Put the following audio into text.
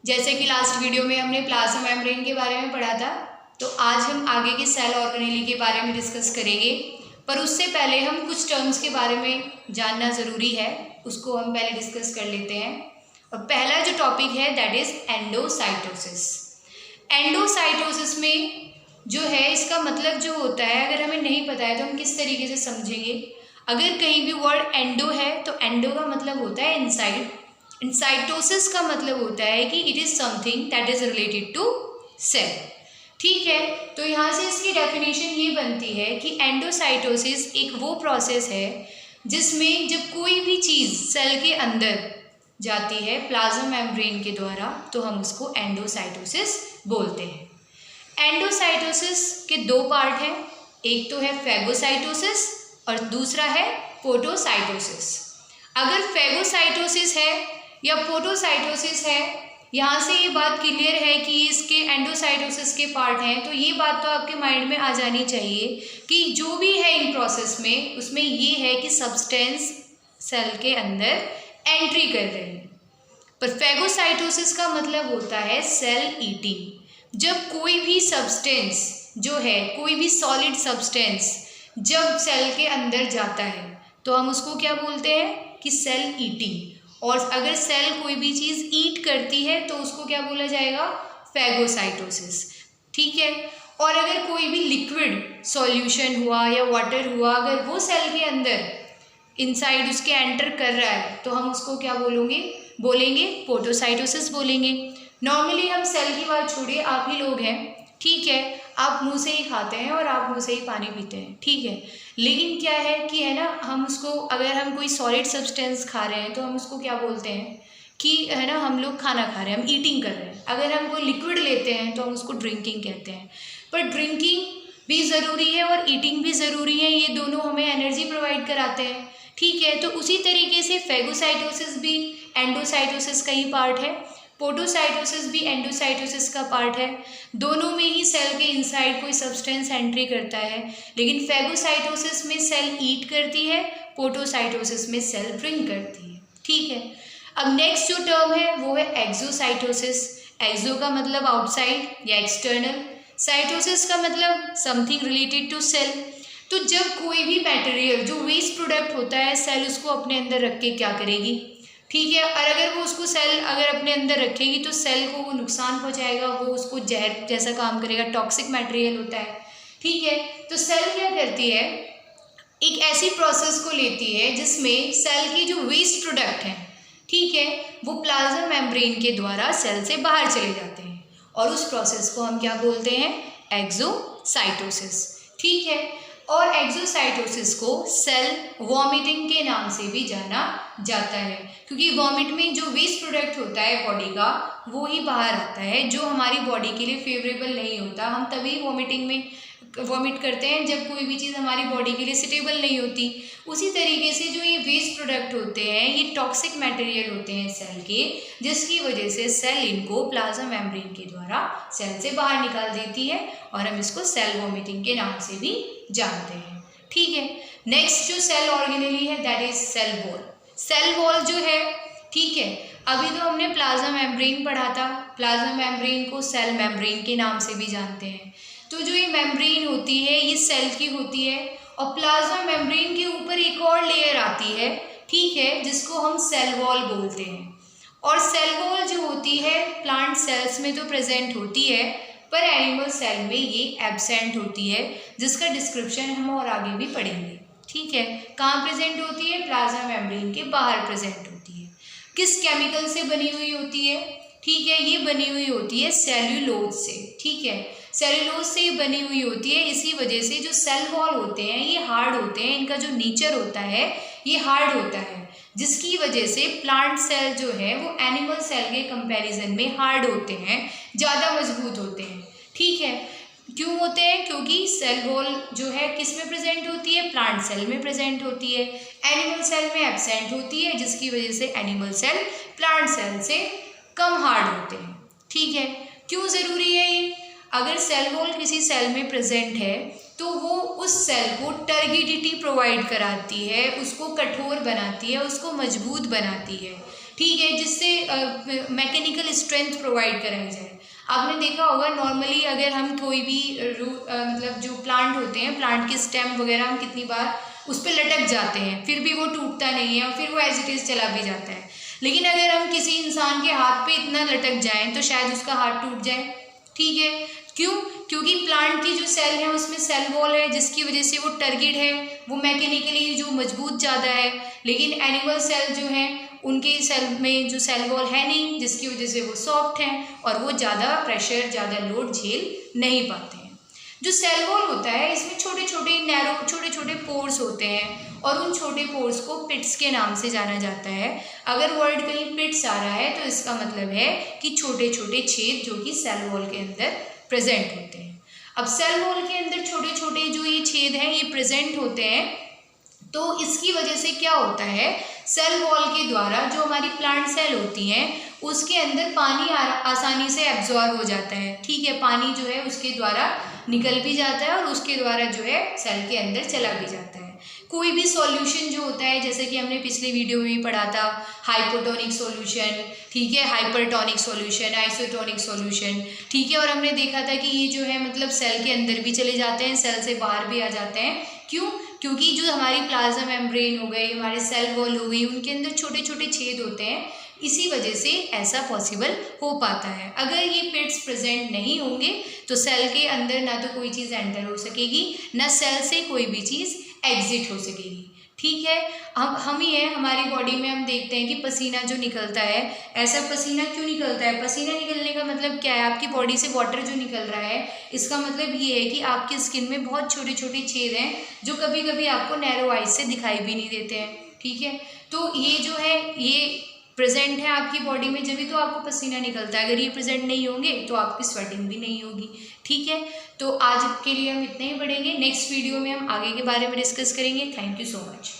जैसे कि last video में हमने प्लाज्मा मेम्ब्रेन के बारे में पढ़ा था, तो आज हम आगे की सेल ऑर्गेनेली के बारे में डिस्कस करेंगे। पर उससे पहले हम कुछ टर्म्स के बारे में जानना ज़रूरी है, उसको हम पहले डिस्कस कर लेते हैं। और पहला जो टॉपिक है दैट इज़ एंडोसाइटोसिस। एंडोसाइटोसिस में जो है इसका मतलब जो होता है, अगर हमें नहीं पता है तो हम किस तरीके से समझेंगे। अगर कहीं भी वर्ड एंडो है तो एंडो का मतलब होता है इनसाइड। साइटोसिस का मतलब होता है कि it is something that is related to cell. ठीक है, तो यहाँ से इसकी डेफिनेशन ये बनती है कि एंडोसाइटोसिस एक वो प्रोसेस है जिसमें जब कोई भी चीज़ सेल के अंदर जाती है प्लाज्मा मेम्ब्रेन के द्वारा तो हम उसको एंडोसाइटोसिस बोलते हैं। एंडोसाइटोसिस के दो पार्ट हैं, एक तो है फेगोसाइटोसिस और दूसरा है पोटोसाइटोसिस। अगर फेगोसाइटोसिस है या पोटोसाइटोसिस है, यहाँ से ये बात क्लियर है कि इसके एंडोसाइटोसिस के पार्ट हैं, तो ये बात तो आपके माइंड में आ जानी चाहिए कि जो भी है इन प्रोसेस में उसमें ये है कि सब्सटेंस सेल के अंदर एंट्री कर रही है। पर फेगोसाइटोसिस का मतलब होता है सेल ईटिंग। जब कोई भी सब्सटेंस जो है, कोई भी सॉलिड सब्सटेंस जब सेल के अंदर जाता है तो हम उसको क्या बोलते हैं कि सेल ईटिंग। और अगर सेल कोई भी चीज़ ईट करती है तो उसको क्या बोला जाएगा, फेगोसाइटोसिस। ठीक है, और अगर कोई भी लिक्विड सॉल्यूशन हुआ या वाटर हुआ, अगर वो सेल के अंदर इनसाइड उसके एंटर कर रहा है तो हम उसको क्या बोलेंगे पोटोसाइटोसिस बोलेंगे। नॉर्मली हम सेल की बात छोड़िए, आप ही लोग हैं, ठीक है, आप मुंह से ही खाते हैं और आप मुंह से ही पानी पीते हैं, ठीक है। लेकिन क्या है कि है ना, हम उसको अगर हम कोई सॉलिड सब्सटेंस खा रहे हैं तो हम उसको क्या बोलते हैं कि है ना, हम लोग खाना खा रहे हैं, हम ईटिंग कर रहे हैं। अगर हम कोई लिक्विड लेते हैं तो हम उसको ड्रिंकिंग कहते हैं। पर ड्रिंकिंग भी ज़रूरी है और ईटिंग भी ज़रूरी है, ये दोनों हमें एनर्जी प्रोवाइड कराते हैं। ठीक है, तो उसी तरीके से फेगोसाइटोसिस भी एंडोसाइटोसिस का ही पार्ट है, पोटोसाइटोसिस भी एंडोसाइटोसिस का पार्ट है। दोनों में ही सेल के इनसाइड कोई सब्सटेंस एंट्री करता है, लेकिन फेगोसाइटोसिस में सेल ईट करती है, पोटोसाइटोसिस में सेल ड्रिंक करती है। ठीक है, अब नेक्स्ट जो टर्म है वो है एक्सोसाइटोसिस। एक्सो का मतलब आउटसाइड या एक्सटर्नल, साइटोसिस का मतलब समथिंग रिलेटेड टू सेल। तो जब कोई भी मटेरियल जो वेस्ट प्रोडक्ट होता है, सेल उसको अपने अंदर रख के क्या करेगी, ठीक है, और अगर वो उसको सेल अगर अपने अंदर रखेगी तो सेल को वो नुकसान पहुंचाएगा, वो उसको जहर जैसा काम करेगा, टॉक्सिक मटेरियल होता है। ठीक है, तो सेल क्या करती है, एक ऐसी प्रोसेस को लेती है जिसमें सेल की जो वेस्ट प्रोडक्ट हैं, ठीक है, वो प्लाज्मा मेम्ब्रेन के द्वारा सेल से बाहर चले जाते हैं और उस प्रोसेस को हम क्या बोलते हैं, एक्सोसाइटोसिस। ठीक है, और एक्सोसाइटोसिस को सेल वॉमिटिंग के नाम से भी जाना जाता है, क्योंकि वॉमिट में जो वेस्ट प्रोडक्ट होता है बॉडी का वो ही बाहर आता है, जो हमारी बॉडी के लिए फेवरेबल नहीं होता। हम तभी वॉमिट करते हैं जब कोई भी चीज़ हमारी बॉडी के लिए सुटेबल नहीं होती। उसी तरीके से जो ये वेस्ट प्रोडक्ट होते हैं ये टॉक्सिक मटेरियल होते हैं सेल के, जिसकी वजह से सेल इनको प्लाज्मा मेम्ब्रेन के द्वारा सेल से बाहर निकाल देती है और हम इसको सेल वॉमिटिंग के नाम से भी जानते हैं। ठीक है, नेक्स्ट जो सेल ऑर्गेनेली है that is cell wall. Cell wall जो है, ठीक है, अभी तो हमने प्लाज्मा मेम्ब्रेन पढ़ा था, प्लाज्मा मेम्ब्रेन को सेल मेम्ब्रेन के नाम से भी जानते हैं। तो जो ये मेम्ब्रेन होती है ये सेल की होती है और प्लाज्मा मेम्ब्रेन के ऊपर एक और लेयर आती है, ठीक है, जिसको हम सेल वॉल बोलते हैं। और सेल वॉल जो होती है प्लांट सेल्स में तो प्रेजेंट होती है, पर एनिमल सेल में ये एब्सेंट होती है, जिसका डिस्क्रिप्शन हम और आगे भी पढ़ेंगे। ठीक है, कहाँ प्रेजेंट होती है, प्लाज्मा मेम्ब्रेन के बाहर प्रेजेंट होती है। किस केमिकल से बनी हुई होती है, ठीक है, ये बनी हुई होती है सेल्यूलोज से। ठीक है, सेल्यूलोज से ये बनी हुई होती है, इसी वजह से जो सेल वॉल होते हैं ये हार्ड होते हैं, इनका जो नेचर होता है ये हार्ड होता है, जिसकी वजह से प्लांट सेल जो है वो एनिमल सेल के कंपैरिजन में हार्ड होते हैं, ज़्यादा मजबूत होते हैं। ठीक है, क्यों होते हैं, क्योंकि सेल वॉल जो है किस में प्रेजेंट होती है, प्लांट सेल में प्रेजेंट होती है, एनिमल सेल में एब्सेंट होती है, जिसकी वजह से एनिमल सेल प्लांट सेल से कम हार्ड होते हैं। ठीक है, क्यों ज़रूरी है ये, अगर सेल वॉल किसी सेल में प्रेजेंट है तो वो उस सेल को टर्गिडिटी प्रोवाइड कराती है, उसको कठोर बनाती है, उसको मजबूत बनाती है। ठीक है, जिससे मैकेनिकल स्ट्रेंथ प्रोवाइड कराई जाए। आपने देखा होगा नॉर्मली अगर हम कोई भी मतलब जो प्लांट होते हैं, प्लांट के स्टेम वगैरह हम कितनी बार उस पर लटक जाते हैं, फिर भी वो टूटता नहीं है और फिर वो एज इट इज़ चला भी जाता है। लेकिन अगर हम किसी इंसान के हाथ पे इतना लटक जाएं तो शायद उसका हाथ टूट जाए। ठीक है, क्यों? क्योंकि प्लांट की जो सेल है उसमें सेल वॉल है, जिसकी वजह से वो टर्गिड है, वो मैकेनिकली जो मजबूत ज़्यादा है। लेकिन एनिमल सेल जो हैं उनके सेल में जो सेल वॉल है नहीं, जिसकी वजह से वो सॉफ्ट हैं और वो ज़्यादा प्रेशर, ज़्यादा लोड झेल नहीं पाते हैं। जो सेल वॉल होता है इसमें छोटे छोटे नैरो छोटे छोटे पोर्स होते हैं और उन छोटे पोर्स को पिट्स के नाम से जाना जाता है। अगर वर्ड कहीं पिट्स आ रहा है तो इसका मतलब है कि छोटे छोटे छेद जो कि सेल वॉल के अंदर प्रेजेंट होते हैं। अब सेल वॉल के अंदर छोटे छोटे जो ये छेद हैं ये प्रेजेंट होते हैं, तो इसकी वजह से क्या होता है, सेल वॉल के द्वारा जो हमारी प्लांट सेल होती हैं उसके अंदर पानी आसानी से एब्जॉर्ब हो जाता है। ठीक है, पानी जो है उसके द्वारा निकल भी जाता है और उसके द्वारा जो है सेल के अंदर चला भी जाता है। कोई भी सॉल्यूशन जो होता है, जैसे कि हमने पिछले वीडियो में भी पढ़ा था, हाइपोटोनिक सॉल्यूशन, ठीक है, हाइपरटोनिक सॉल्यूशन, आइसोटोनिक सॉल्यूशन, ठीक है, और हमने देखा था कि ये जो है मतलब सेल के अंदर भी चले जाते हैं, सेल से बाहर भी आ जाते हैं। क्यों? क्योंकि जो हमारी प्लाज्मा मेम्ब्रेन हो गई, हमारे सेल वॉल हो गई, उनके अंदर छोटे छोटे छेद होते हैं, इसी वजह से ऐसा पॉसिबल हो पाता है। अगर ये पिट्स प्रेजेंट नहीं होंगे तो सेल के अंदर ना तो कोई चीज़ एंटर हो सकेगी, ना सेल से कोई भी चीज़ एग्जिट हो सकेगी। ठीक है, हम ही है, हमारी बॉडी में हम देखते हैं कि पसीना जो निकलता है, ऐसा पसीना क्यों निकलता है? पसीना निकलने का मतलब क्या है? आपकी बॉडी से वाटर जो निकल रहा है, इसका मतलब ये है कि आपकी स्किन में बहुत छोटे छोटे छेद हैं जो कभी कभी आपको नैरो आइज से दिखाई भी नहीं देते हैं। ठीक है, तो ये जो है ये प्रेजेंट है आपकी बॉडी में, जब भी तो आपको पसीना निकलता है। अगर ये प्रेजेंट नहीं होंगे तो आपकी स्वेटिंग भी नहीं होगी। ठीक है, तो आज के लिए हम इतने ही पढ़ेंगे। नेक्स्ट वीडियो में हम आगे के बारे में डिस्कस करेंगे। Thank you so much.